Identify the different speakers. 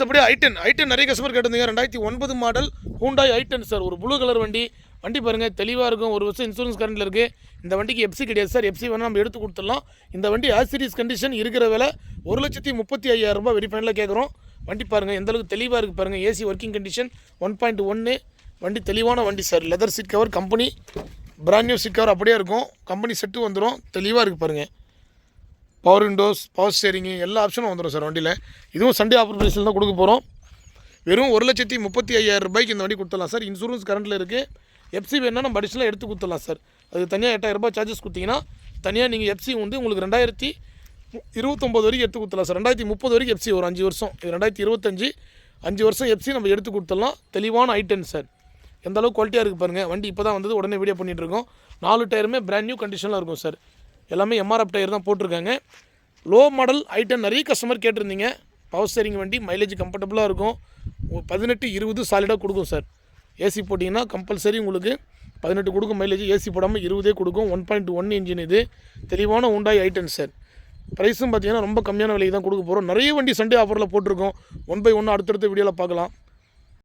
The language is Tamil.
Speaker 1: அடுத்தபடி i10 நிறைய கஸ்டமர் கேட்டிருந்தீங்க. 2009 மாடல் ஹூண்டாய் i10 சார். ஒரு ப்ளூ கலர் வண்டி. வண்டி பாருங்கள் தெளிவாக இருக்கும். 1 வருஷம் இன்சூரன்ஸ் கரண்டில் இருக்குது. இந்த வண்டிக்கு எஃப்சி கிடையாது சார். எஃப்சி வேணால் நம்ம எடுத்து கொடுத்துடலாம். இந்த வண்டி ஆசிரியஸ் கண்டிஷன் இருக்கிற விலை 1,35,000 ரூபாய் வெரி ஃபைனலாக கேட்குறோம். வண்டி பாருங்கள் எந்தளவுக்கு தெளிவாக இருக்குது பாருங்கள். AC working condition 1.1. வண்டி தெளிவான வண்டி சார். Leather seat cover company brand new seat cover அப்படியே இருக்கும். கம்பெனி செட்டு வந்துடும். தெளிவாக இருக்குது பாருங்கள். பவர் விண்டோஸ், பவர் ஸ்டேரிங்கு எல்லா ஆப்ஷனும் வந்துடும் சார் வண்டியில். இதுவும் சண்டே ஆஃபர் ப்ரைஸில் தான் கொடுக்க போகிறோம். வெறும் 1,35,000 ரூபாய்க்கு இந்த வண்டி கொடுத்துடலாம் சார். இன்சூரன்ஸ் கரண்டில் இருக்குது. எஃப்சி வேணால் நம்ம அடிஷனலாக எடுத்து கொடுத்துடலாம் சார். அது தனியாக 8,000 ரூபாய் சார்ஜஸ் கொடுத்தீங்கன்னா தனியாக நீங்கள் எஃப்சி வந்து உங்களுக்கு 2029 வரைக்கும் எடுத்து கொடுத்துடலாம் சார். 2030 வரைக்கும் எஃப்சி ஒரு 5 வருஷம். இது 2025 5 வருஷம் எஃப்சி நம்ம எடுத்து கொடுத்துடலாம். தெளிவான i10 சார். எந்த அளவுக்கு குவாலிட்டியாக இருக்குது பாருங்கள். வண்டி இப்போ தான் வந்தது, உடனே வீடியோ பண்ணிகிட்டு இருக்கோம். 4 டயருமே பிராண்ட் நியூ கண்டிஷனில் இருக்கும் சார். எல்லாமே எம்ஆர்எஃப் டயர் தான் போட்டிருக்காங்க. லோ மாடல் i10 நிறைய கஸ்டமர் கேட்டிருந்தீங்க. பவர் ஸ்டேரிங் வண்டி, மைலேஜ் கம்ஃபர்டபுளாக இருக்கும். 18-20 சாலிடாக கொடுக்கும் சார். ஏசி போட்டிங்கன்னா கம்பல்சரி உங்களுக்கு 18 கொடுக்கும் மைலேஜ். ஏசி போடாமல் 20 கொடுக்கும். 1.1 இன்ஜின் இது. தெளிவான ஹூண்டாய் i10 சார். ப்ரைஸும் பார்த்தீங்கன்னா ரொம்ப கம்மியான விலைக்கு தான் கொடுக்க போகிறோம். நிறைய வண்டி சண்டே ஆஃபரில் போட்டிருக்கோம். 1 by 1 அடுத்தடுத்த வீடியோவில் பார்க்கலாம்.